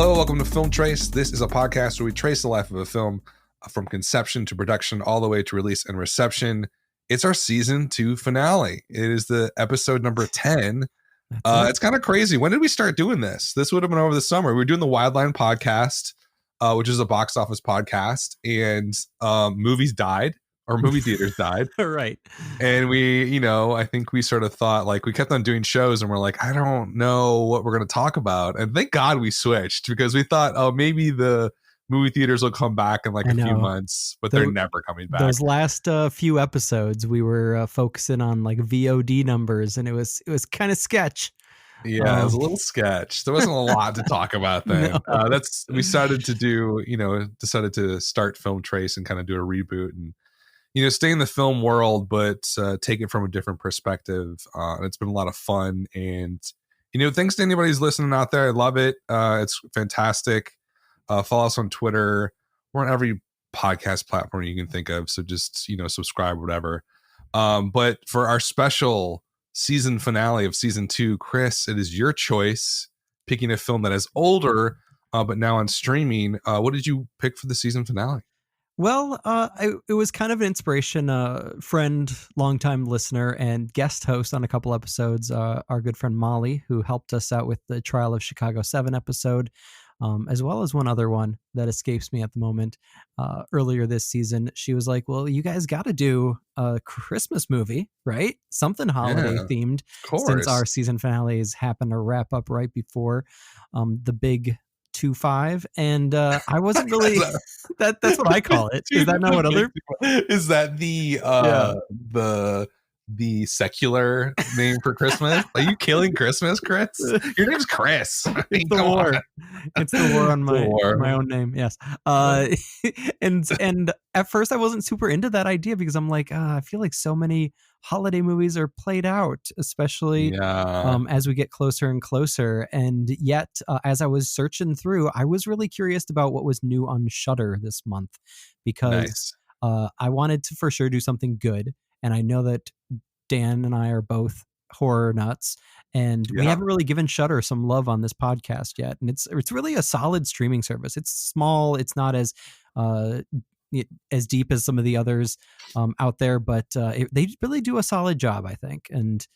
Hello, welcome to Film Trace. This is a podcast where we trace the life of a film from conception to production all the way to release and reception. It's our season 2 finale. It is the episode number 10. It's kind of crazy. When did we start doing this? This would have been over the summer. We were doing the Wildline podcast, which is a box office podcast, and movies died, or movie theaters died. Right. And we, I think we sort of thought, like, we kept on doing shows and we're like, I don't know what we're going to talk about. And thank God we switched, because we thought, oh, maybe the movie theaters will come back in like a few months, but they're never coming back. Those last few episodes, we were focusing on like VOD numbers, and it was kind of sketch. Yeah, it was a little sketch. There wasn't a lot to talk about then. No. We started to do, decided to start Film Trace and kind of do a reboot and, stay in the film world, but take it from a different perspective. It's been a lot of fun. And, thanks to anybody who's listening out there. I love it. It's fantastic. Follow us on Twitter. We're on every podcast platform you can think of. So just, subscribe, whatever. But for our special season finale of season 2, Chris, it is your choice, picking a film that is older, but now on streaming. What did you pick for the season finale? Well, it was kind of an inspiration. Friend, longtime listener, and guest host on a couple episodes, our good friend Molly, who helped us out with the Trial of Chicago 7 episode, as well as one other one that escapes me at the moment. Earlier this season, she was like, well, you guys got to do a Christmas movie, right? Something holiday themed, since our season finales happen to wrap up right before the big 2-5, and I wasn't really that's what I call it. Is that not what other is that the secular name for Christmas? Are you killing Christmas, Chris? Your name's Chris. It's the war. It's the war on my own name. Yes. And at first I wasn't super into that idea, because I'm like, I feel like so many holiday movies are played out, especially as we get closer and closer. And yet, as I was searching through, I was really curious about what was new on Shudder this month, because I wanted to for sure do something good. And I know that Dan and I are both horror nuts, and we haven't really given Shudder some love on this podcast yet. And it's really a solid streaming service. It's small. It's not as deep as some of the others out there, but they really do a solid job, I think. And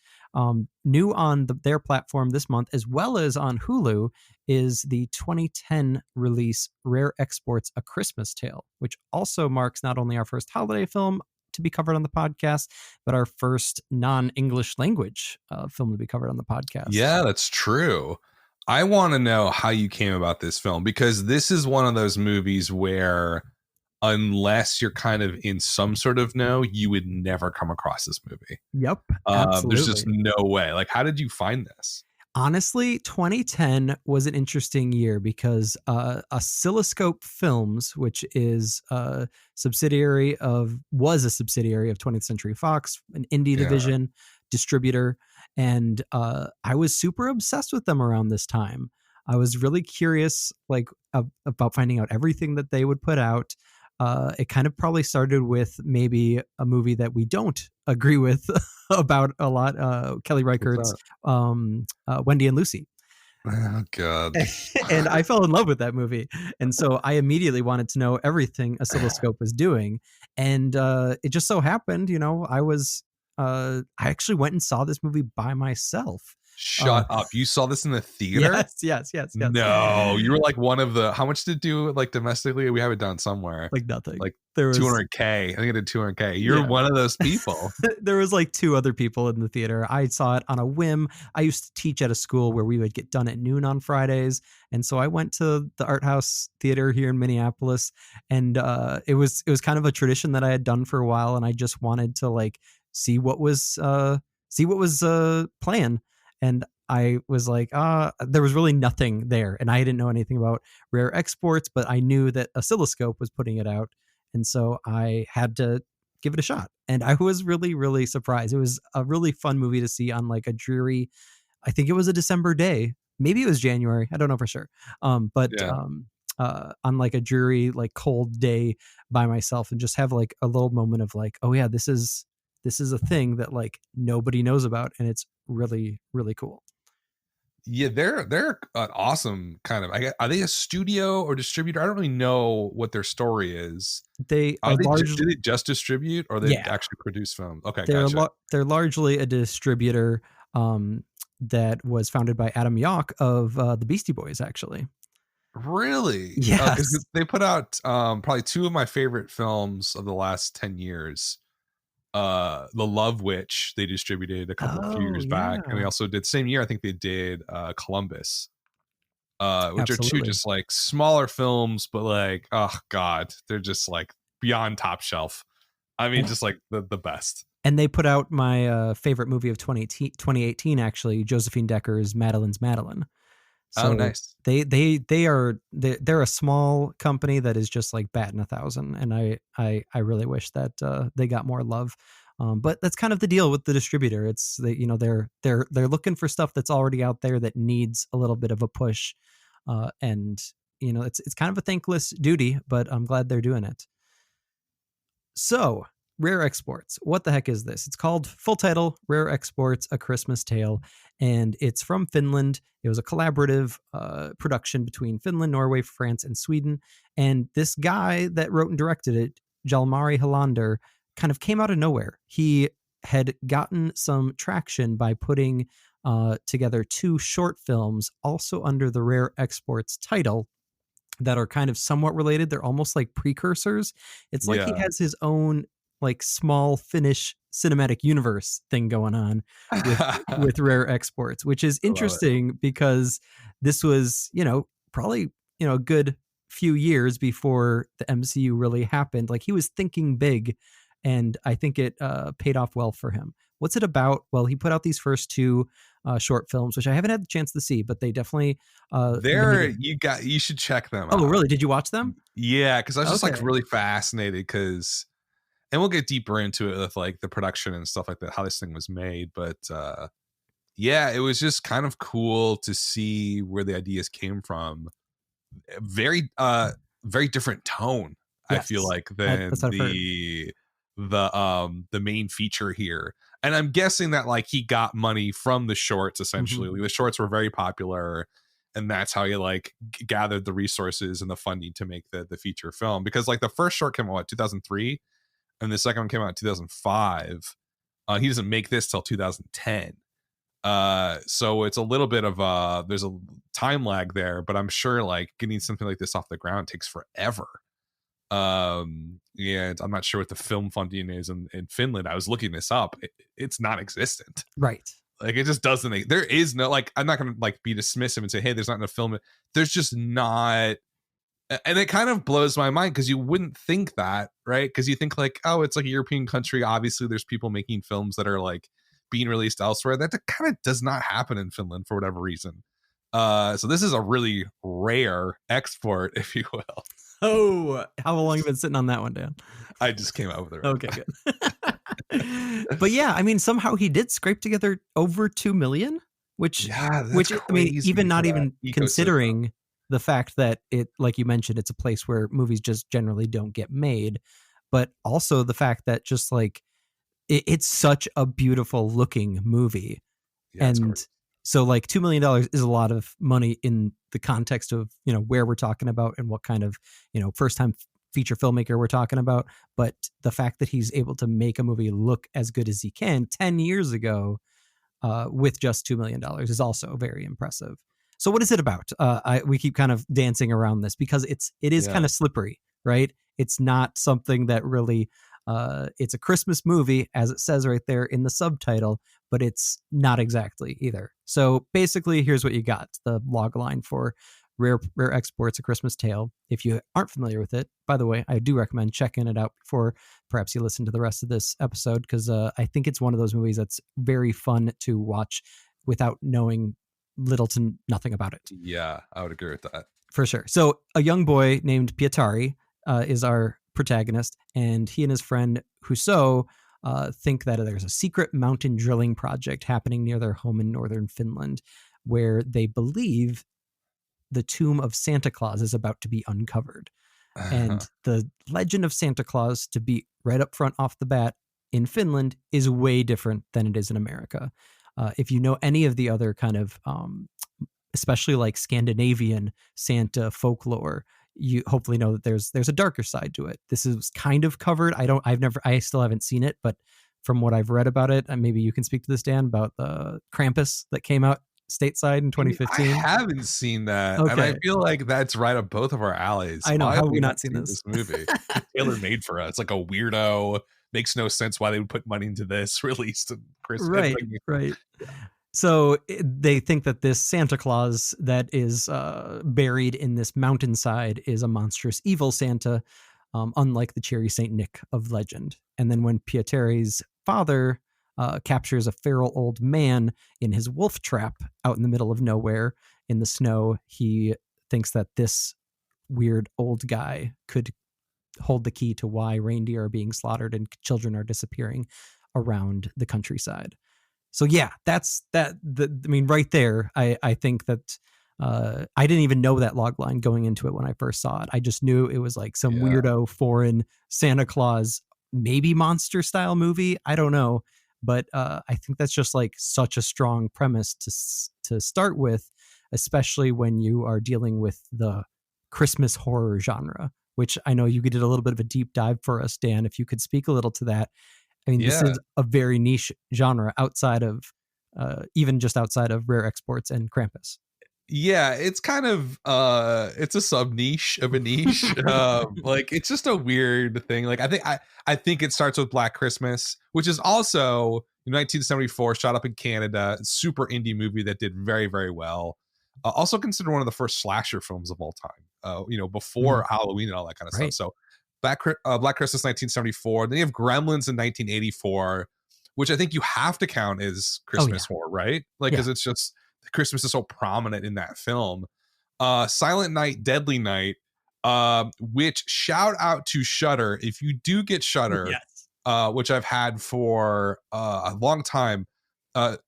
new on their platform this month, as well as on Hulu, is the 2010 release Rare Exports: A Christmas Tale, which also marks not only our first holiday film to be covered on the podcast, but our first non-English language film to be covered on the podcast. Yeah, that's true. I want to know how you came about this film, because this is one of those movies where, unless you're kind of in some sort of know, you would never come across this movie. Yep. Absolutely. There's just no way. Like, how did you find this? Honestly, 2010 was an interesting year, because Oscilloscope Films, which is a subsidiary of 20th Century Fox, an indie division distributor, and I was super obsessed with them around this time. I was really curious, about finding out everything that they would put out. It kind of probably started with maybe a movie that we don't agree with about a lot, Kelly Reichardt's Wendy and Lucy. Oh, God. And I fell in love with that movie. And so I immediately wanted to know everything Oscilloscope was doing. And it just so happened, I actually went and saw this movie by myself. Shut up. You saw this in the theater? Yes. No, you were like one of the, how much did it do like domestically? We have it done somewhere. Like nothing. Like there was 200K. I think it did 200K. You're one of those people. There was like 2 other people in the theater. I saw it on a whim. I used to teach at a school where we would get done at noon on Fridays. And so I went to the Art House Theater here in Minneapolis. And it was kind of a tradition that I had done for a while. And I just wanted to see what was playing. And I was like, there was really nothing there. And I didn't know anything about Rare Exports, but I knew that Oscilloscope was putting it out. And so I had to give it a shot. And I was really, really surprised. It was a really fun movie to see on like a dreary, I think it was a December day. Maybe it was January. I don't know for sure. On like a dreary, like cold day by myself, and just have like a little moment of like, oh yeah, this is a thing that like nobody knows about, and it's really, really cool. Yeah, they're an awesome kind of. Are they a studio or distributor? I don't really know what their story is. They are Do largely, they just distribute, or they yeah, actually produce film? Okay, gotcha. they're largely a distributor that was founded by Adam Yauch of the Beastie Boys, actually. Really? Because Yes. they put out probably two of my favorite films of the last 10 years. The Love Witch they distributed a few Oh years back, and they yeah, also did same year. I think they did Columbus, which are two absolutely. just like smaller films, but like, oh god, they're just like beyond top shelf. I mean, And just like the best. and they put out my favorite movie of 2018, actually, Josephine Decker's Madeline's Madeline. Oh, So nice. they're a small company that is just like batting a thousand, and I really wish that they got more love. But that's kind of the deal with the distributor. It's they, they're looking for stuff that's already out there that needs a little bit of a push, and it's kind of a thankless duty, but I'm glad they're doing it. So, Rare Exports. What the heck is this? It's called, full title, Rare Exports: A Christmas Tale, and it's from Finland. It was a collaborative production between Finland, Norway, France, and Sweden. And this guy that wrote and directed it, Jalmari Helander, kind of came out of nowhere. He had gotten some traction by putting together two short films, also under the Rare Exports title, that are kind of somewhat related. They're almost like precursors. It's like he Yeah. has his own like small Finnish cinematic universe thing going on with I with Rare Exports, which is love it. interesting because this was, probably, a good few years before the MCU really happened. Like, he was thinking big, and I think it paid off well for him. What's it about? Well, he put out these first two short films, which I haven't had the chance to see, but they definitely made There, it. you should check them Oh, out. really? Did you watch them? Yeah, because I was just like Okay. really fascinated because, and we'll get deeper into it with like the production and stuff like that, how this thing was made. But yeah, it was just kind of cool to see where the ideas came from. Very very different tone, I feel Yes. like, That's than what I've heard. the main feature here. And I'm guessing that like he got money from the shorts Mhm. essentially. Like, the shorts were very popular, and that's how he like gathered the resources and the funding to make the feature film, because like the first short came out what, 2003, and the second one came out in 2005. He doesn't make this till 2010. So it's a little bit of there's a time lag there, but I'm sure like getting something like this off the ground takes forever. And I'm not sure what the film funding is in Finland. I was looking this up. It's non-existent. Right. Like, it just doesn't, there is no, like, I'm not gonna like be dismissive and say, hey, there's not enough film. There's just not. And it kind of blows my mind, because you wouldn't think that, right? Because you think like, oh, it's like a European country, obviously there's people making films that are like being released elsewhere. That kind of does not happen in Finland for whatever reason. So this is a really rare export, if you will. Oh, how long have you been sitting on that one, Dan? I just came up with it right Okay, good. now. But yeah, I mean, somehow he did scrape together over 2 million, which Yeah, that's which I mean, crazy even for not that even ecosystem. considering the fact that it, like you mentioned, it's a place where movies just generally don't get made, but also the fact that just like it's such a beautiful looking movie. Yeah, it's And gorgeous. so like $2 million is a lot of money in the context of, where we're talking about and what kind of, first time feature filmmaker we're talking about. But the fact that he's able to make a movie look as good as he can 10 years ago with just $2 million is also very impressive. So what is it about? We keep kind of dancing around this because it is kind Yeah. of slippery, right? It's not something that really. It's a Christmas movie, as it says right there in the subtitle, but it's not exactly either. So basically, here's what you got: the log line for Rare Exports: A Christmas Tale. If you aren't familiar with it, by the way, I do recommend checking it out before perhaps you listen to the rest of this episode, because I think it's one of those movies that's very fun to watch without knowing little to nothing about it. Yeah, I would agree with that. For sure. So a young boy named Pietari is our protagonist, and he and his friend Huso think that there's a secret mountain drilling project happening near their home in northern Finland, where they believe the tomb of Santa Claus is about to be uncovered. And the legend of Santa Claus, to be right up front off the bat, in Finland is way different than it is in America. If you know any of the other kind of especially like Scandinavian Santa folklore, you hopefully know that there's a darker side to it. This is kind of covered. I still haven't seen it, but from what I've read about it, and maybe you can speak to this, Dan, about the Krampus that came out stateside in I 2015. haven't seen that, and I Okay. feel like that's right up both of our alleys. I know. Why How have have we we not not seen seen this? this movie? It's tailor-made for us, like a weirdo, makes no sense why they would put money into this, released in Christmas. Right, right. So they think that this Santa Claus that is buried in this mountainside is a monstrous evil Santa, unlike the cheery Saint Nick of legend. And then when Pieteri's father captures a feral old man in his wolf trap out in the middle of nowhere in the snow, he thinks that this weird old guy could hold the key to why reindeer are being slaughtered and children are disappearing around the countryside. So yeah, that's that. I mean, right there, I think that I didn't even know that log line going into it when I first saw it. I just knew it was like some Yeah. weirdo foreign Santa Claus, maybe monster style movie. I don't know, but I think that's just like such a strong premise to start with, especially when you are dealing with the Christmas horror genre, which I know you did a little bit of a deep dive for us, Dan. If you could speak a little to that. I mean, this Yeah. is a very niche genre outside of even just outside of Rare Exports and Krampus. Yeah, it's kind of it's a sub niche of a niche. Like it's just a weird thing. Like I think it starts with Black Christmas, which is also in 1974 shot up in Canada, super indie movie that did very, very well. Also considered one of the first slasher films of all time. Before Halloween and all that kind of stuff. Right. So Black Christmas 1974. Then you have Gremlins in 1984, which I think you have to count as Christmas horror, right? Like because it's just Christmas is so prominent in that film. Silent Night, Deadly Night, which shout out to Shudder. If you do get Shudder, which I've had for a long time,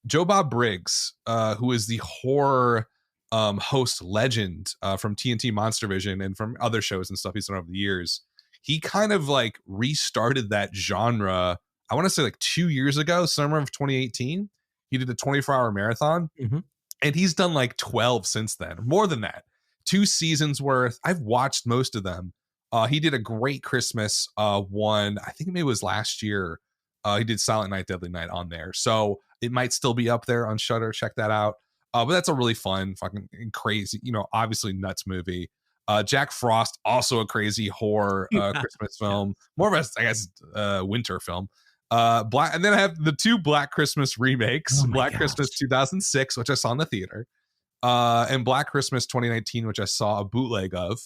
Joe Bob Briggs, who is the horror host legend from TNT Monster Vision and from other shows and stuff he's done over the years, he kind of like restarted that genre. I want to say like 2 years ago, summer of 2018. He did a 24-hour marathon. Mm-hmm. And he's done like 12 since then, more than that. 2 seasons worth. I've watched most of them. He did a great Christmas one. I think maybe it was last year. He did Silent Night, Deadly Night on there. So it might still be up there on Shudder. Check that out. But that's a really fun, fucking crazy, obviously nuts movie. Jack Frost, also a crazy horror Christmas film. More of a, I guess, winter film. And then I have the 2 Black Christmas remakes, Black Christmas 2006, which I saw in the theater, and Black Christmas 2019, which I saw a bootleg of.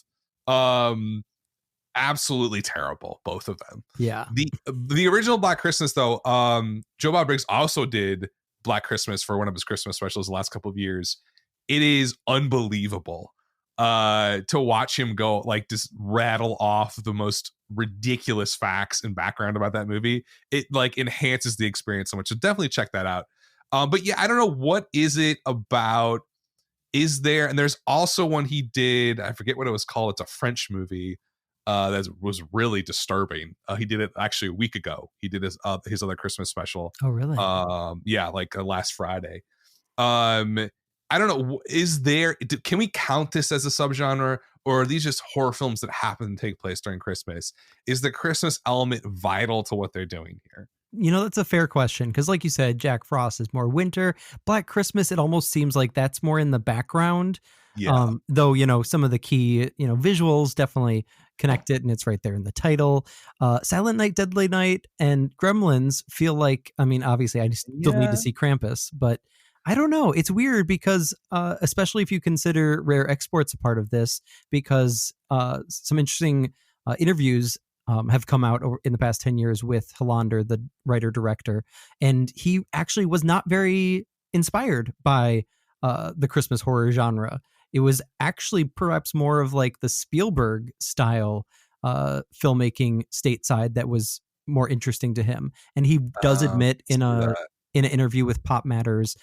Absolutely terrible, both of them. Yeah. The original Black Christmas, though, Joe Bob Briggs also did Black Christmas for one of his Christmas specials the last couple of years. It is unbelievable to watch him go, like, just rattle off the most ridiculous facts and background about that movie. It like enhances the experience so much. So definitely check that out. But yeah, I don't know, what is it about? Is there, and there's also one he did, I forget what it was called. It's a French movie that was really disturbing. He did it actually a week ago. He did his other Christmas special. Oh, really? Like last Friday. I don't know. Can we count this as a subgenre, or are these just horror films that happen to take place during Christmas? Is the Christmas element vital to what they're doing here? That's a fair question, because like you said, Jack Frost is more winter. Black Christmas, it almost seems like that's more in the background. Yeah. Though, some of the key, visuals definitely connect it, and it's right there in the title. Silent Night, Deadly Night, and Gremlins feel like, I mean, obviously I still need to see Krampus, but I don't know. It's weird because, especially if you consider Rare Exports a part of this, because some interesting interviews have come out in the past 10 years with Hollander, the writer-director, and he actually was not very inspired by the Christmas horror genre. It was actually perhaps more of like the Spielberg style filmmaking stateside that was more interesting to him. And he does admit in an interview with Pop Matters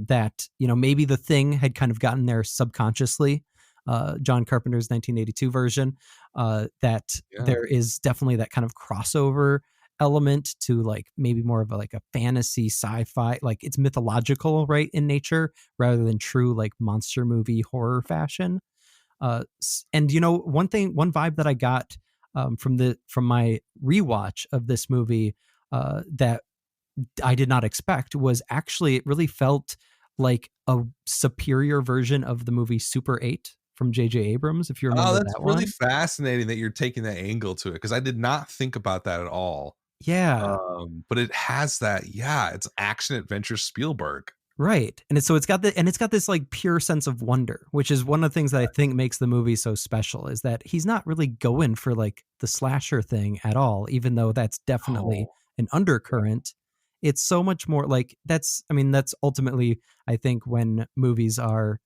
that maybe The Thing had kind of gotten there subconsciously. John Carpenter's 1982 version, that there is definitely that kind of crossover element to like maybe more of a, like a fantasy sci-fi, like it's mythological, right, in nature rather than true like monster movie horror fashion. And one vibe that I got from my rewatch of this movie that I did not expect was actually it really felt like a superior version of the movie Super 8 from J.J. Abrams, if you Oh, remember that's that really one. fascinating that you're taking that angle to it, because I did not think about that at all. Yeah, But it has that, yeah, it's action adventure Spielberg. right. And it's got this like pure sense of wonder, which is one of the things that I think makes the movie so special is that he's not really going for like the slasher thing at all, even though that's definitely Oh, an yeah. undercurrent. It's so much more like that's ultimately I think when movies are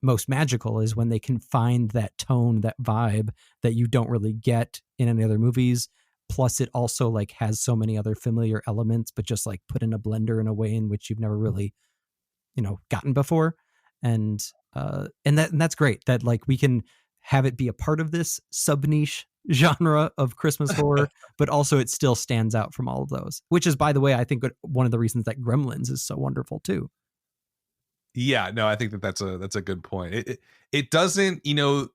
most magical is when they can find that tone, that vibe that you don't really get in any other movies. Plus it also like has so many other familiar elements, but just like put in a blender in a way in which you've never really, gotten before. And that's great that like we can have it be a part of this sub niche genre of Christmas horror, but also it still stands out from all of those, which is, by the way, I think one of the reasons that Gremlins is so wonderful too. Yeah, no, I think that's a good point. It doesn't, and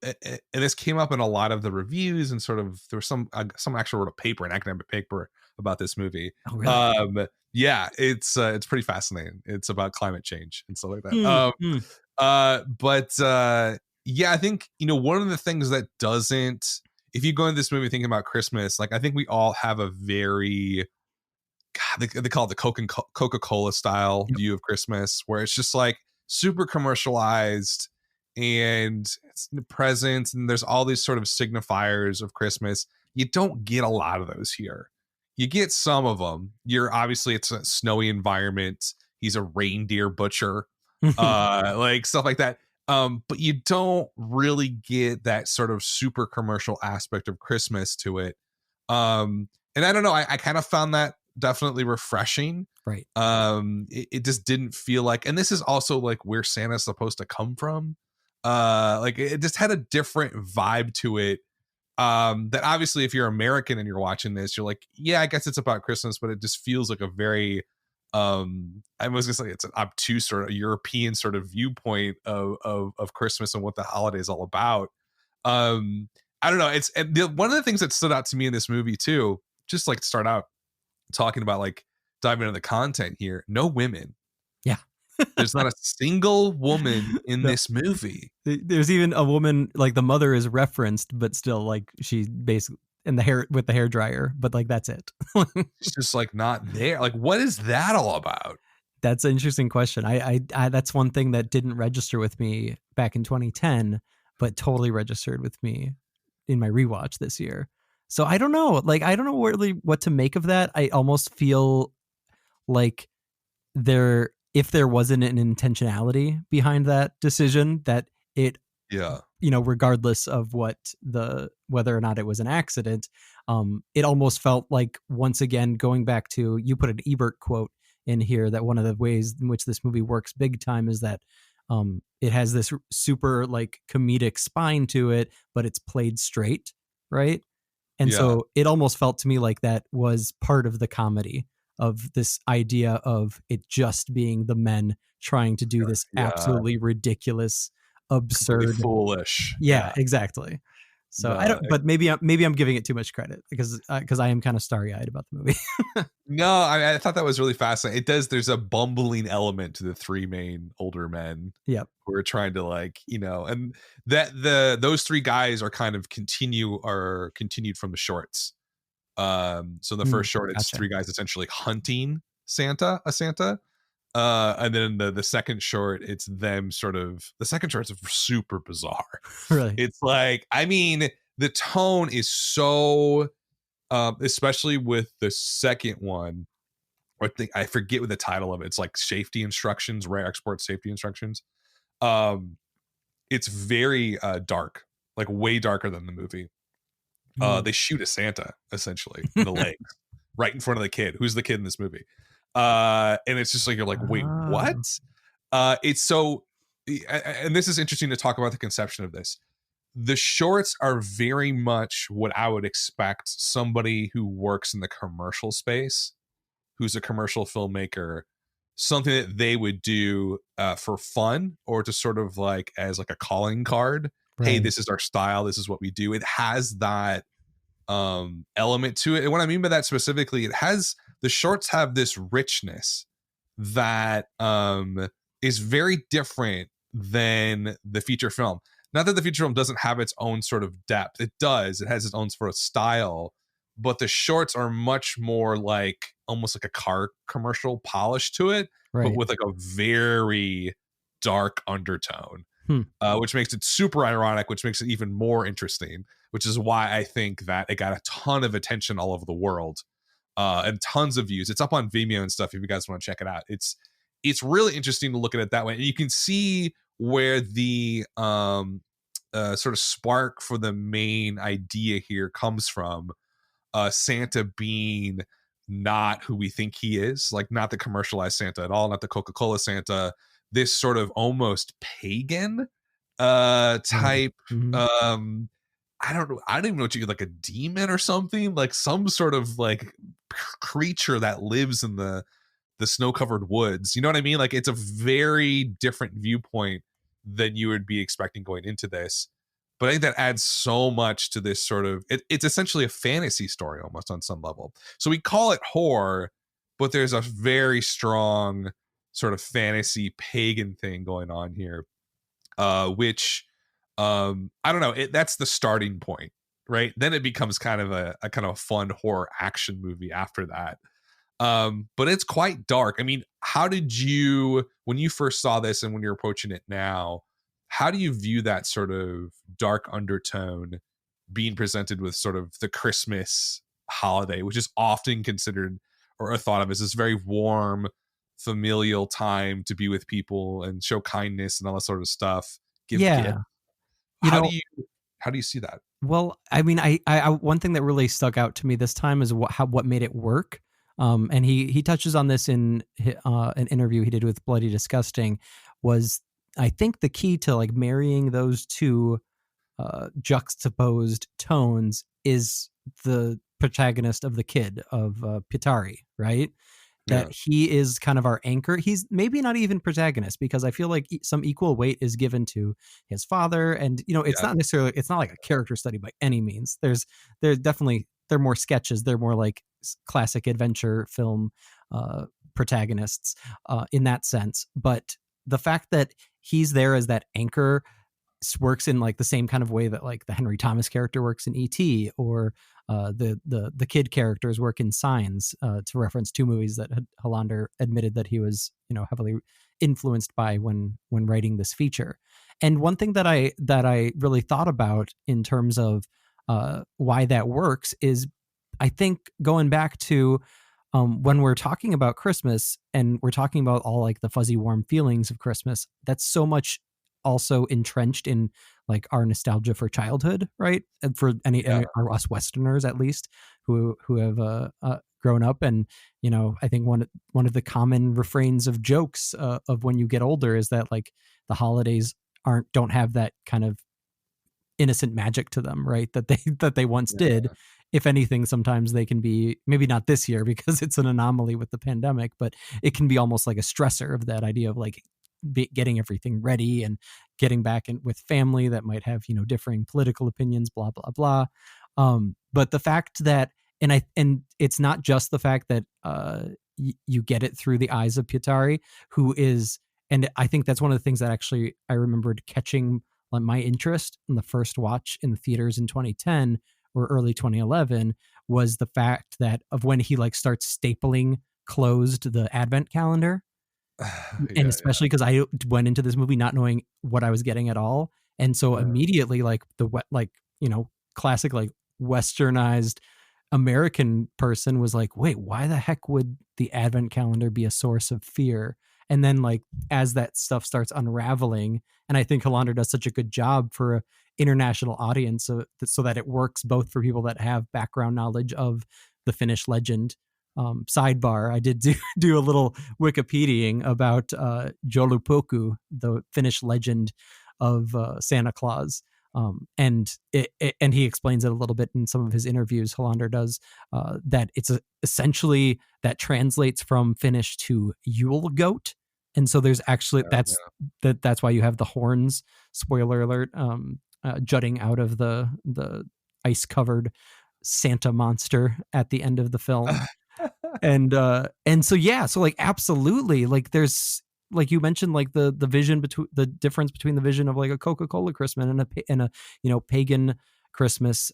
this came up in a lot of the reviews, and sort of there was some actual wrote a paper, an academic paper about this movie. Oh, really? Yeah, it's pretty fascinating. It's about climate change and stuff like that. Mm, mm. But yeah, I think one of the things that doesn't, if you go into this movie thinking about Christmas, like I think we all have a very, God, they call it the Coca-Cola style Yep. view of Christmas, where it's just like super commercialized, and it's the presents, and there's all these sort of signifiers of Christmas. You don't get a lot of those here. You get some of them. It's a snowy environment. He's a reindeer butcher, like stuff like that. But you don't really get that sort of super commercial aspect of Christmas to it. And I don't know, I kind of found that definitely refreshing. Right. It just didn't feel like, and this is also like where Santa's supposed to come from. Like it just had a different vibe to it. That obviously, if you're American and you're watching this, you're like, yeah, I guess it's about Christmas, but it just feels like a very, I was gonna say it's an obtuse sort of European sort of viewpoint of Christmas and what the holiday is all about. Um, I don't know. One of the things that stood out to me in this movie too, just like to start out talking about, like diving into the content here, no women. Yeah. There's not a single woman in No, this movie. there's even a woman, like the mother is referenced, but still like she basically in the hair with the hair dryer, but like that's it. It's just like not there. Like, what is that all about? That's an interesting question. I that's one thing that didn't register with me back in 2010, but totally registered with me in my rewatch this year. So I don't know. Like I don't know really what to make of that. I almost feel like if there wasn't an intentionality behind that decision, that it, Yeah. regardless of whether or not it was an accident, it almost felt like, once again, going back to, you put an Ebert quote in here, that one of the ways in which this movie works big time is that it has this super like comedic spine to it, but it's played straight, right? And Yeah. so it almost felt to me like that was part of the comedy of this idea of it just being the men trying to do this Yeah. absolutely ridiculous, Completely absurd. foolish. Yeah, Yeah. exactly. So I No. don't, but maybe I'm giving it too much credit because I am kind of starry eyed about the movie. No, I thought that was really fascinating. It does. There's a bumbling element to the three main older men Yep. who are trying to, like, and that those three guys are kind of continued from the shorts. So the first short, it's Gotcha. three guys essentially hunting a Santa. And then the second short, it's them sort of, the second short's super bizarre. Really. It's like, I mean, the tone is so, especially with the second one, I forget what the title of it. It's like safety instructions, rare export safety instructions. Um, it's very dark, like way darker than the movie. Hmm. They shoot a Santa essentially in the legs, right in front of the kid. Who's the kid in this movie? And it's just like, you're like, wait, what? Oh, It's so, and this is interesting to talk about the conception of this. the shorts are very much what I would expect somebody who works in the commercial space, who's a commercial filmmaker, something that they would do for fun, or to sort of like as like a calling card. Hey, Right. this is our style. This is what we do. It has that element to it. And what I mean by that specifically, the shorts have this richness that is very different than the feature film. Not that the feature film doesn't have its own sort of depth. It does. It has its own sort of style, but the shorts are much more like almost like a car commercial polish to it, but Right. with like a very dark undertone, Hmm. which makes it super ironic, which makes it even more interesting, which is why I think that it got a ton of attention all over the world, and tons of views. It's up on Vimeo and stuff if you guys want to check it out. It's really interesting to look at it that way. And you can see where the sort of spark for the main idea here comes from. Santa being not who we think he is, like not the commercialized Santa at all, not the Coca-Cola Santa, this sort of almost pagan Right. type, Mhm. I don't know, I don't even know what you, like a demon or something, like some sort of like creature that lives in the snow-covered woods. You know what I mean? Like it's a very different viewpoint than you would be expecting going into this. But I think that adds so much to this sort of it's essentially a fantasy story almost on some level. So we call it horror, but there's a very strong sort of fantasy pagan thing going on here, which I don't know, that's the starting point, right? Then it becomes kind of a kind of fun horror action movie after that. But it's quite dark. I mean, how did you, when you first saw this and when you're approaching it now, how do you view that sort of dark undertone being presented with sort of the Christmas holiday, which is often considered or thought of as this very warm, familial time to be with people and show kindness and all that sort of stuff, give gifts. Yeah. You How do know, you how do you see that? well, I mean, one thing that really stuck out to me this time is what made it work. And he touches on this in an interview he did with Bloody Disgusting. Was I think the key to like marrying those two juxtaposed tones is the protagonist of the kid of Pitari, right? That Yeah. he is kind of our anchor. He's maybe not even protagonist because I feel like some equal weight is given to his father, and it's Yeah. not necessarily, it's not like a character study by any means. There's definitely, they're more sketches. They're more like classic adventure film protagonists in that sense. But the fact that he's there as that anchor works in like the same kind of way that like the Henry Thomas character works in E.T. or the kid characters work in Signs, to reference two movies that Hollander admitted that he was heavily influenced by when writing this feature. And one thing that I really thought about in terms of why that works is, I think going back to when we're talking about Christmas and we're talking about all like the fuzzy warm feelings of Christmas, that's so much also entrenched in like our nostalgia for childhood, right? And for any or us Westerners at least who have grown up. And I think one of the common refrains of jokes of when you get older is that like the holidays don't have that kind of innocent magic to them, right? That they once did. If anything, sometimes they can be, maybe not this year because it's an anomaly with the pandemic, but it can be almost like a stressor of that idea of like getting everything ready and getting back in with family that might have differing political opinions, blah blah blah. But the fact that, and it's not just the fact that you get it through the eyes of Pietari, who is, and I think that's one of the things that actually I remembered catching like my interest in the first watch in the theaters in 2010 or early 2011, was the fact that of when he like starts stapling closed the advent calendar. And Yeah, especially because I went into this movie not knowing what I was getting at all. And so yeah. immediately like classic like westernized American person was like, wait, why the heck would the advent calendar be a source of fear? And then like as that stuff starts unraveling, and I think Hollander does such a good job for a international audience so that it works both for people that have background knowledge of the Finnish legend. Sidebar, I did do a little Wikipediaing about Joulupuku, the Finnish legend of Santa Claus. And he explains it a little bit in some of his interviews. Hollander does, that it's essentially that translates from Finnish to Yule goat, and so there's actually that's why you have the horns. Spoiler alert! Jutting out of the ice covered Santa monster at the end of the film. And so yeah, so like absolutely, like there's, like you mentioned, like the vision between, the difference between the vision of like a Coca-Cola Christmas and a pagan Christmas.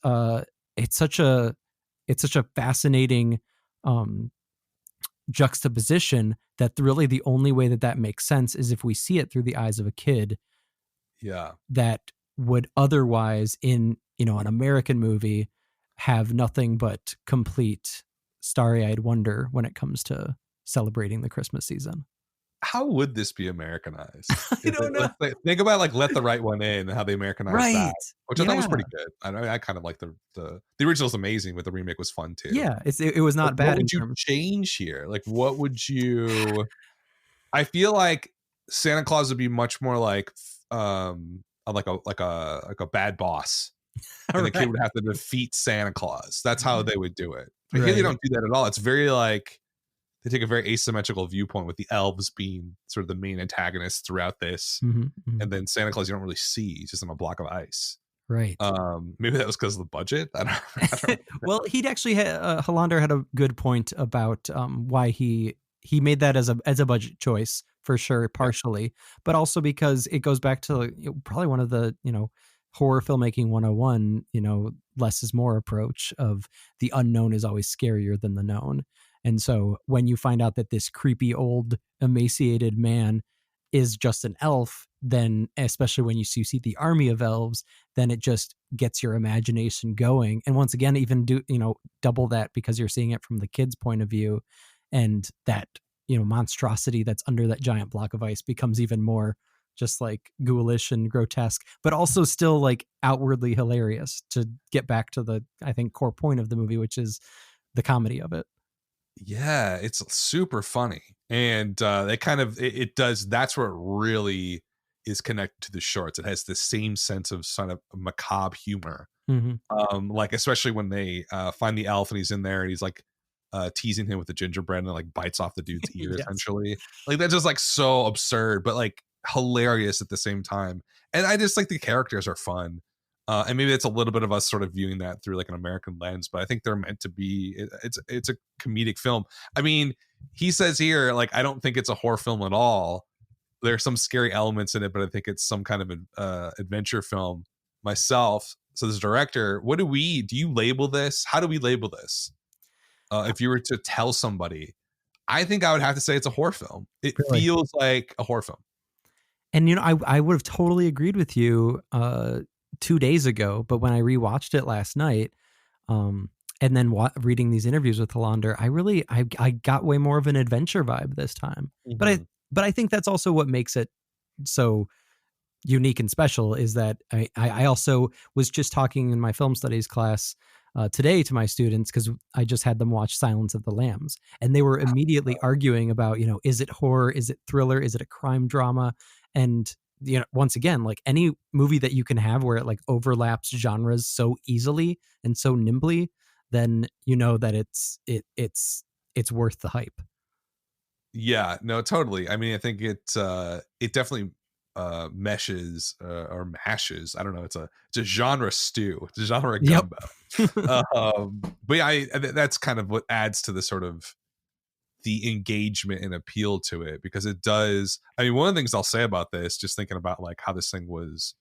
It's such a fascinating um juxtaposition that really the only way that makes sense is if we see it through the eyes of a kid Yeah. that would otherwise in an American movie have nothing but complete starry-eyed wonder when it comes to celebrating the Christmas season. How would this be Americanized? I don't know. Think about like Let the Right One In and how they Americanized that, Right. which I thought was Yeah. pretty good. I kind of like the original's amazing, but the remake was fun too. Yeah. It was Like, not what bad in would you terms. change here? Like, what would you? I feel like Santa Claus would be much more like like a bad boss, and the kid Right. would have to defeat Santa Claus. That's how they would do it. But here they Right. don't do that at all. It's very like they take a very asymmetrical viewpoint with the elves being sort of the main antagonists throughout this, Mhm, mhm. and then Santa Claus you don't really see. He's just on a block of ice. Right. Maybe that was because of the budget. I don't Well, he'd actually Hollander had a good point about why he made that as a budget choice for sure, Yeah. partially, but also because it goes back to probably one of the horror filmmaking 101, less is more approach of the unknown is always scarier than the known. And so when you find out that this creepy old emaciated man is just an elf, then especially when you see the army of elves, then it just gets your imagination going. And once again, even double that because you're seeing it from the kid's point of view, and that monstrosity that's under that giant block of ice becomes even more just like ghoulish and grotesque, but also still like outwardly hilarious, to get back to the, I think, core point of the movie, which is the comedy of it. Yeah, it's super funny, and it kind of it does. That's where it really is connected to the shorts. It has the same sense of sort of macabre humor, Mm-hmm. like especially when they find the elf and he's in there and he's like teasing him with the gingerbread and like bites off the dude's ear Yes. essentially. Like that's just like so absurd, but like hilarious at the same time. And I just like the characters are fun. And maybe it's a little bit of us sort of viewing that through like an American lens, but I think they're meant to be. It's a comedic film. I mean, he says here like I don't think it's a horror film at all. There's some scary elements in it, but I think it's some kind of adventure film myself. So this director, do you label this? How do we label this? If you were to tell somebody, I think I would have to say it's a horror film. It Really. feels like a horror film. And I would have totally agreed with you 2 days ago, but when I rewatched it last night, and then reading these interviews with Hollander, I got way more of an adventure vibe this time. Mhm. But I think that's also what makes it so unique and special, is that I also was just talking in my film studies class today to my students, because I just had them watch Silence of the Lambs, and they were immediately arguing about, is it horror, is it thriller, is it a crime drama? And once again, like any movie that you can have where it like overlaps genres so easily and so nimbly, then that it's worth the hype. Yeah, no, totally. I mean, I think it definitely meshes or mashes. I don't know. It's a genre stew. It's a genre Yep. gumbo. But yeah, that's kind of what adds to the sort of the engagement and appeal to it, because it does. I mean, one of the things I'll say about this, just thinking about like how this thing was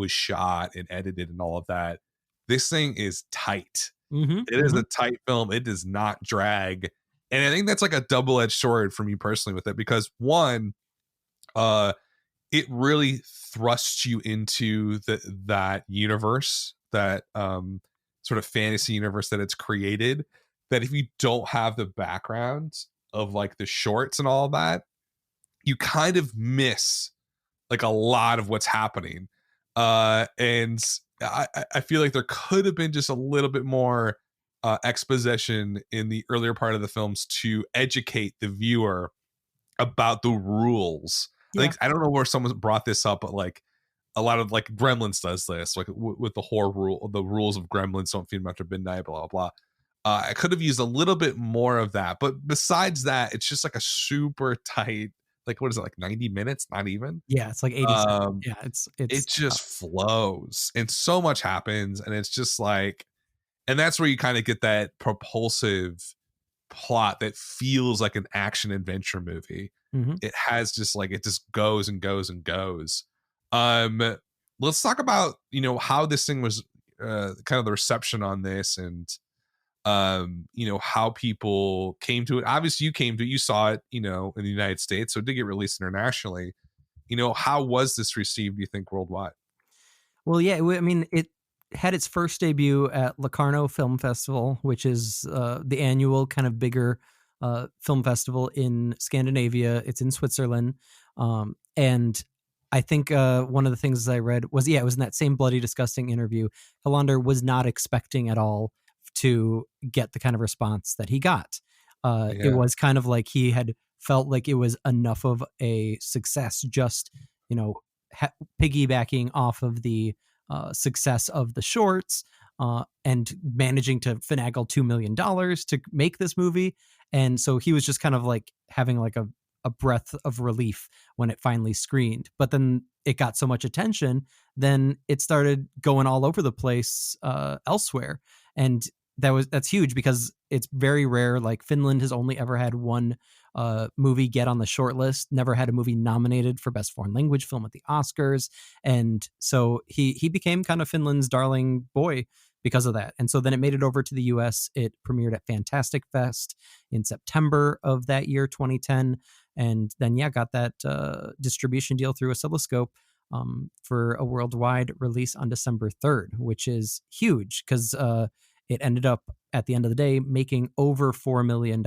shot and edited and all of that, this thing is tight. Mm-hmm, It is mm-hmm. a tight film. It does not drag. And I think that's like a double-edged sword for me personally with it, because one, it really thrusts you into that universe, that sort of fantasy universe that it's created, that if you don't have the background of like the shorts and all that, you kind of miss like a lot of what's happening. And I feel like there could have been just a little bit more exposition in the earlier part of the films to educate the viewer about the rules. I Yeah. think I don't know where someone brought this up, but like a lot of like Gremlins does this, like with the horror rule, the rules of Gremlins, don't feed them after midnight, blah blah blah. I could have used a little bit more of that, but besides that, it's just like a super tight, like what is it, like 90 minutes? Not even. Yeah, it's like 87. Um, Yeah, it it's just flows, and so much happens, and it's just like, and that's where you kind of get that propulsive plot that feels like an action adventure movie. mhm. It has just like, it just goes and goes and goes. Um, let's talk about, how this thing was, kind of the reception on this, and how people came to it. Obviously, you came to it, you saw it, in the United States, so it did get released internationally. How was this received, do you think, worldwide? Well, yeah, I mean, it had its first debut at Locarno Film Festival, which is the annual kind of bigger film festival in Scandinavia. It's in Switzerland. And I think one of the things I read was, yeah, it was in that same Bloody Disgusting interview. Hollander was not expecting at all to get the kind of response that he got. It Yeah. was kind of like he had felt like it was enough of a success, just, you know, ha- piggybacking off of the success of the shorts and managing to finagle $2 million to make this movie. And so he was just kind of like having like a breath of relief when it finally screened. But then it got so much attention, then it started going all over the place elsewhere. And that's huge because it's very rare. Like Finland has only ever had one movie get on the short list, never had a movie nominated for best foreign language film at the Oscars. And so he became kind of Finland's darling boy because of that. And so then it made it over to the US. It premiered at Fantastic Fest in September of that year, 2010. And then, yeah, got that distribution deal through Oscilloscope for a worldwide release on December 3rd, which is huge because it ended up at the end of the day making over $4 million.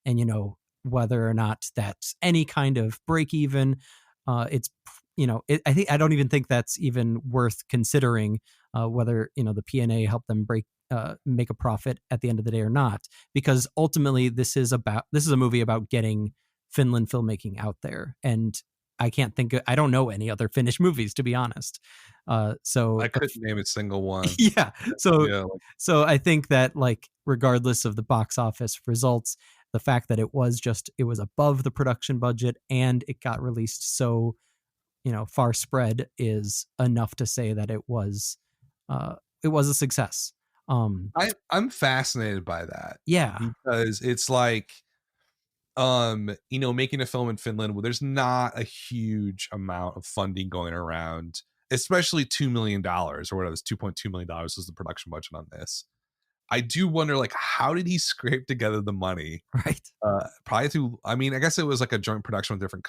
And, whether or not that's any kind of break even, it's, I don't even think that's even worth considering whether, the P&A helped them make a profit at the end of the day or not, because ultimately this is a movie about getting Finland filmmaking out there. And I don't know any other Finnish movies, to be honest. So I couldn't name a single one. yeah. So Yeah. so I think that, like, regardless of the box office results, the fact that it was above the production budget and it got released so, far spread is enough to say that it was a success. I'm fascinated by that, Yeah. because it's like, making a film in Finland, where there's not a huge amount of funding going around, especially $2 million or whatever. It's $2.2 million was the production budget on this. I do wonder, like, how did he scrape together the money? Right. Probably through, I mean, I guess it was like a joint production with different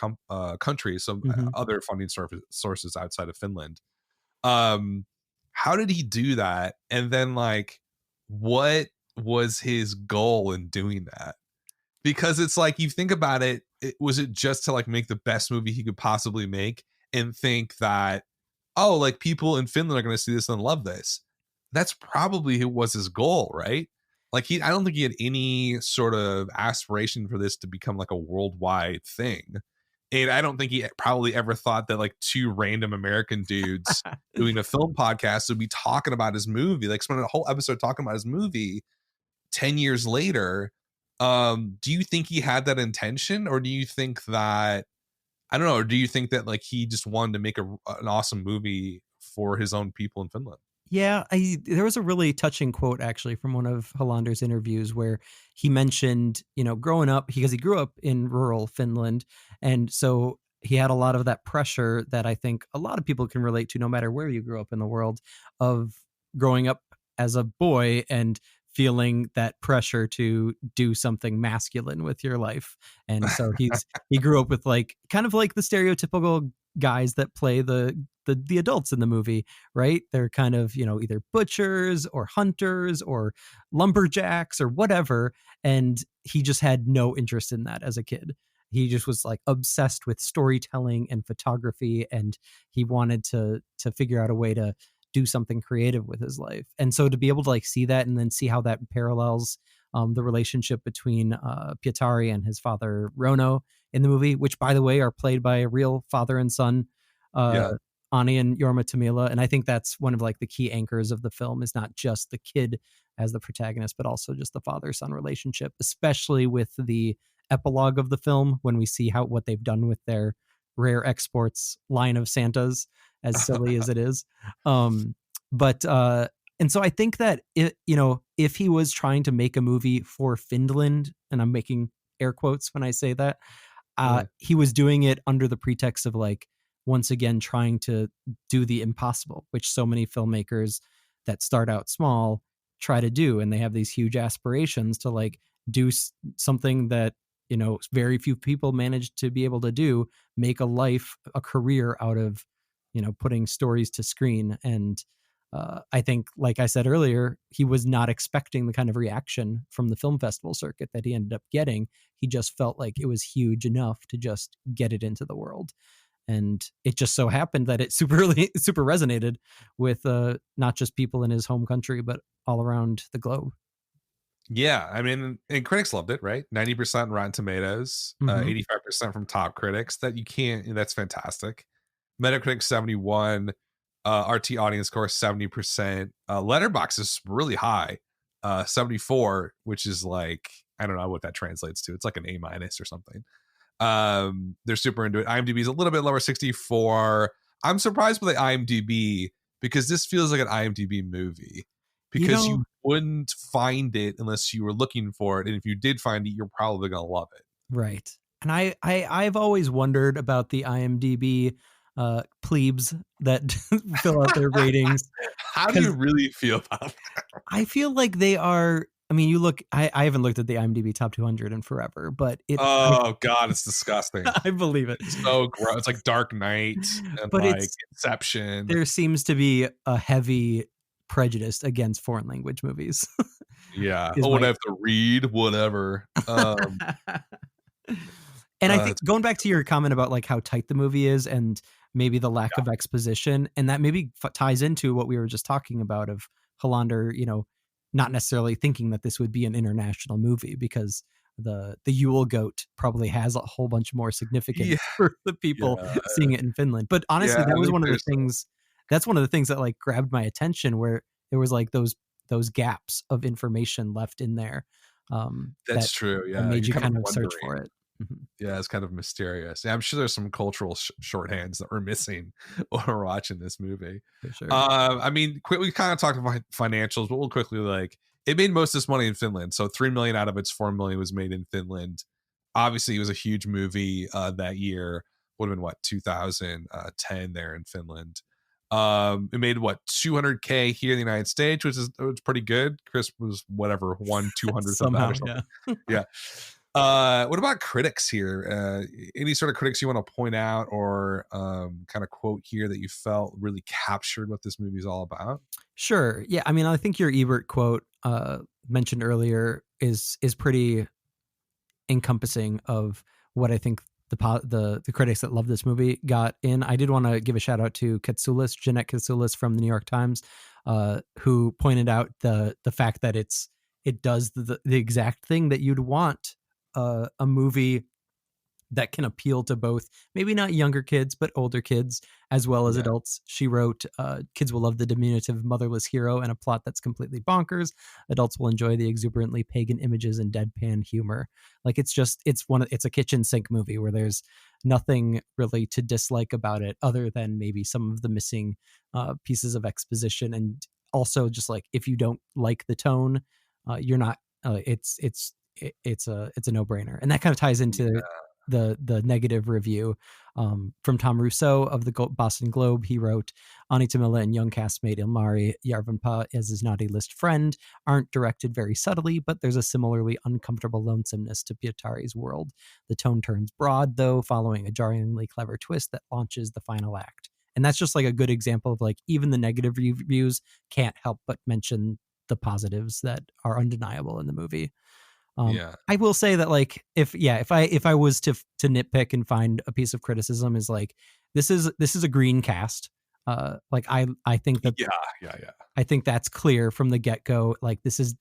countries, so Hmm. other funding sources outside of Finland. Um, how did he do that? And then, like, what was his goal in doing that? Because it's like, you think about it, was it just to like make the best movie he could possibly make and think that, oh, like people in Finland are going to see this and love this? That's probably who was his goal, right? Like, I don't think he had any sort of aspiration for this to become like a worldwide thing. And I don't think he probably ever thought that like two random American dudes doing a film podcast would be talking about his movie, like spending a whole episode talking about his movie 10 years later. Do you think he had that intention, or do you think that, I don't know, or do you think that like he just wanted to make an awesome movie for his own people in Finland? Yeah, there was a really touching quote actually from one of Hollander's interviews where he mentioned, growing up, because he grew up in rural Finland, and so he had a lot of that pressure that I think a lot of people can relate to, no matter where you grew up in the world, of growing up as a boy and feeling that pressure to do something masculine with your life. And so he grew up with, like, kind of like the stereotypical guys that play the adults in the movie, right? They're kind of, either butchers or hunters or lumberjacks or whatever. And he just had no interest in that as a kid. He just was like obsessed with storytelling and photography, and he wanted to figure out a way to do something creative with his life. And so to be able to like see that and then see how that parallels the relationship between Pietari and his father Rono in the movie, which by the way are played by a real father and son. Yeah. Ani and Jorma Tamila, and I think that's one of like the key anchors of the film is not just the kid as the protagonist, but also just the father-son relationship, especially with the epilogue of the film when we see what they've done with their rare exports line of Santas, as silly as it is. But and so I think that if he was trying to make a movie for Finland, and I'm making air quotes when I say that, he was doing it under the pretext of like once again trying to do the impossible, which so many filmmakers that start out small try to do, and they have these huge aspirations to like do something that very few people manage to be able to do, make a career out of putting stories to screen. And I think, like I said earlier, he was not expecting the kind of reaction from the film festival circuit that he ended up getting. He just felt like it was huge enough to just get it into the world. And it just so happened that it super resonated with not just people in his home country, but all around the globe. Yeah, I mean, and critics loved it, right? 90% Rotten Tomatoes, 85% from top critics. That's fantastic. Metacritic 71, RT audience score 70%. Letterboxd is really high, 74, which is like, I don't know what that translates to. It's like an A- or something. They're super into it. IMDb is a little bit lower, 64. I'm surprised by the IMDb because this feels like an IMDb movie, because you wouldn't find it unless you were looking for it, and if you did find it, you're probably gonna love it. Right. And I've always wondered about the IMDb plebes that fill out their ratings. How do you really feel about that? I feel like they are. I mean, you look. I haven't looked at the IMDb top 200 in forever, but God, it's disgusting. I believe it. It's so gross. It's like Dark Knight and but like Inception. There seems to be a heavy prejudice against foreign language movies. Yeah. I would have to read whatever. And I think going back to your comment about like how tight the movie is and maybe the lack of exposition, and that maybe ties into what we were just talking about of Hollander, not necessarily thinking that this would be an international movie, because the Yule goat probably has a whole bunch more significance for the people seeing it in Finland. But honestly, that was one of the things. That's one of the things that like grabbed my attention, where there was like those gaps of information left in there. That's true. Yeah, that made you kind of search for it. Yeah, it's kind of mysterious. Yeah, I'm sure there's some cultural shorthands that we're missing when we're watching this movie. For sure. I mean, we kind of talked about financials, but we'll quickly, like, it made most of this money in Finland. So 3 million out of its 4 million was made in Finland. Obviously, it was a huge movie that year. Would have been what, 2010 there in Finland. It made what, 200K here in the United States, which is pretty good. Chris was whatever 1/200th of that or something. Yeah. What about critics here? Any sort of critics you want to point out or kind of quote here that you felt really captured what this movie is all about? Sure. Yeah. I mean, I think your Ebert quote mentioned earlier is pretty encompassing of what I think the critics that love this movie got in. I did want to give a shout out to Jeanette Katsoulis from the New York Times, who pointed out the fact that it does the exact thing that you'd want a movie that can appeal to both, maybe not younger kids, but older kids as well as adults. She wrote, kids will love the diminutive motherless hero and a plot that's completely bonkers. Adults will enjoy the exuberantly pagan images and deadpan humor. Like it's a kitchen sink movie where there's nothing really to dislike about it other than maybe some of the missing pieces of exposition. And also just like, if you don't like the tone, you're not, it's a no-brainer. And that kind of ties into the negative review from Tom Rousseau of the Boston Globe. He wrote, Ani Tamila and young castmate Ilmari Järvenpää as his naughty list friend aren't directed very subtly, but there's a similarly uncomfortable lonesomeness to Pietari's world. The tone turns broad, though, following a jarringly clever twist that launches the final act. And that's just like a good example of like, even the negative reviews can't help but mention the positives that are undeniable in the movie. I will say that like if I was to nitpick and find a piece of criticism is like this is a green cast. Like I think that I think that's clear from the get-go. Like this is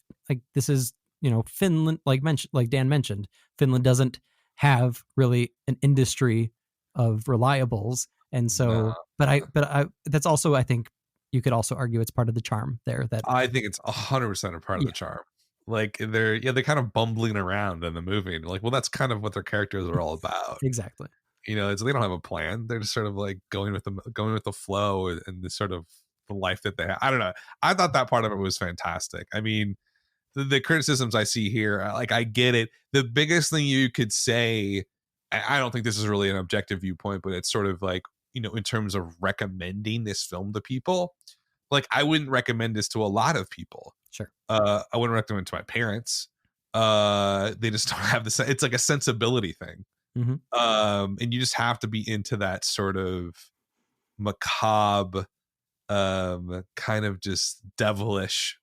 Finland, like Dan mentioned, Finland doesn't have really an industry of reliables, And No, so, but I that's also, I think you could also argue it's part of the charm there that, I think it's 100% a part of the yeah, charm. Like they're kind of bumbling around in the movie. And like, well, that's kind of what their characters are all about. exactly. It's they don't have a plan. They're just sort of like going with the flow and the sort of the life that they have. I don't know. I thought that part of it was fantastic. I mean, the criticisms I see here, like I get it. The biggest thing you could say, I don't think this is really an objective viewpoint, but it's sort of like, in terms of recommending this film to people, like I wouldn't recommend this to a lot of people. Sure. I wouldn't recommend it to my parents. They just don't have it's like a sensibility thing. Hmm. And you just have to be into that sort of macabre, kind of just devilish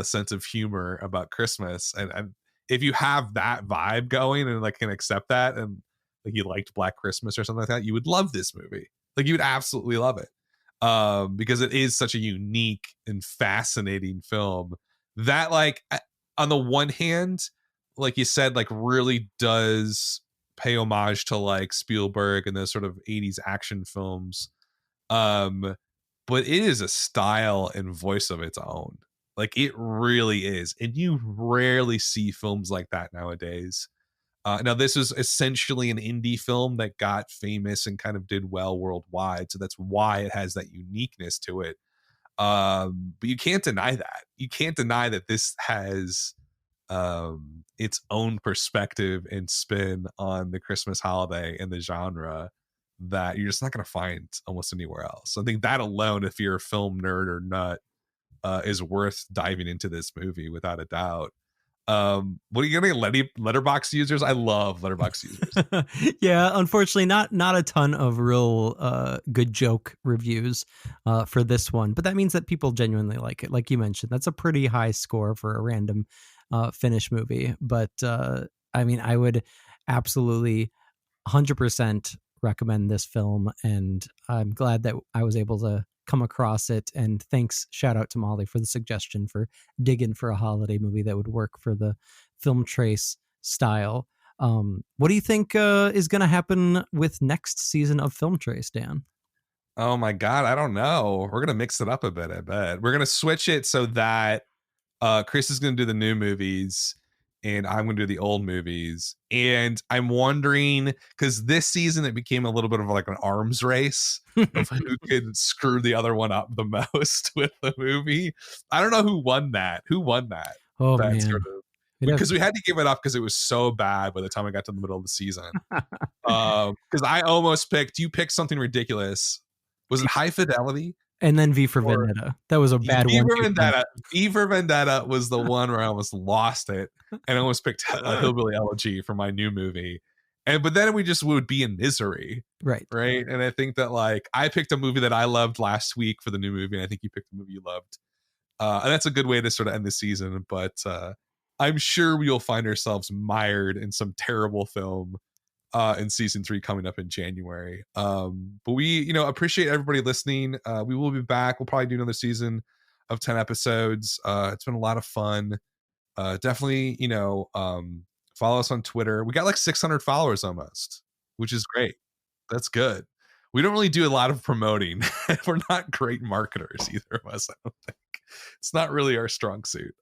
sense of humor about Christmas. And if you have that vibe going and like can accept that, and like you liked Black Christmas or something like that, you would love this movie. Like you would absolutely love it. Because it is such a unique and fascinating film that, like, on the one hand, like you said, like really does pay homage to like Spielberg and those sort of 80s action films. Um, but it is a style and voice of its own. Like it really is. And you rarely see films like that nowadays. Now, this is essentially an indie film that got famous and kind of did well worldwide. So that's why it has that uniqueness to it. But you can't deny that. You can't deny that this has its own perspective and spin on the Christmas holiday and the genre that you're just not going to find almost anywhere else. I think that alone, if you're a film nerd or nut, is worth diving into this movie without a doubt. What are you gonna letterbox users? I love letterbox users. Yeah, unfortunately, not a ton of real good joke reviews for this one, but that means that people genuinely like it. Like you mentioned, that's a pretty high score for a random Finnish movie. But I mean, I would absolutely 100% recommend this film, and I'm glad that I was able to come across it. And thanks, shout out to Molly for the suggestion for digging for a holiday movie that would work for the Film Trace style. What do you think is going to happen with next season of Film Trace, Dan? Oh my god, I don't know. We're gonna mix it up a bit. I bet we're gonna switch it so that Chris is gonna do the new movies and I'm gonna do the old movies. And I'm wondering, because this season it became a little bit of like an arms race of who could screw the other one up the most with the movie. I don't know who won that. Who won that? Oh That man, sort of, because we had to give it up because it was so bad by the time I got to the middle of the season. Because I almost picked. You picked something ridiculous. Was it High Fidelity? and then V for Or Vendetta. That was a bad V one. for Vendetta. V for Vendetta was the one where I almost lost it, and I almost picked Hillbilly Elegy for my new movie. But then we just would be in misery, Right. right? And I think that like I picked a movie that I loved last week for the new movie, and I think you picked a movie you loved, and that's a good way to sort of end the season. But I'm sure we will find ourselves mired in some terrible film in season 3 coming up in January. But we, appreciate everybody listening. We will be back. We'll probably do another season of 10 episodes. It's been a lot of fun. Definitely, follow us on Twitter. We got like 600 followers almost, which is great. That's good. We don't really do a lot of promoting. We're not great marketers, either of us, I don't think. It's not really our strong suit.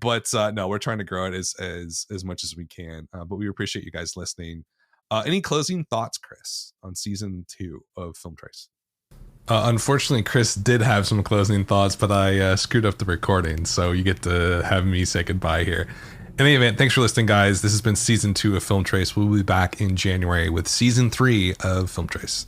But no, we're trying to grow it as much as we can. But we appreciate you guys listening. Any closing thoughts, Chris, on season 2 of Film Trace? Unfortunately, Chris did have some closing thoughts, but I screwed up the recording, so you get to have me say goodbye here. In any event, thanks for listening, guys. This has been season 2 of Film Trace. We'll be back in January with season 3 of Film Trace.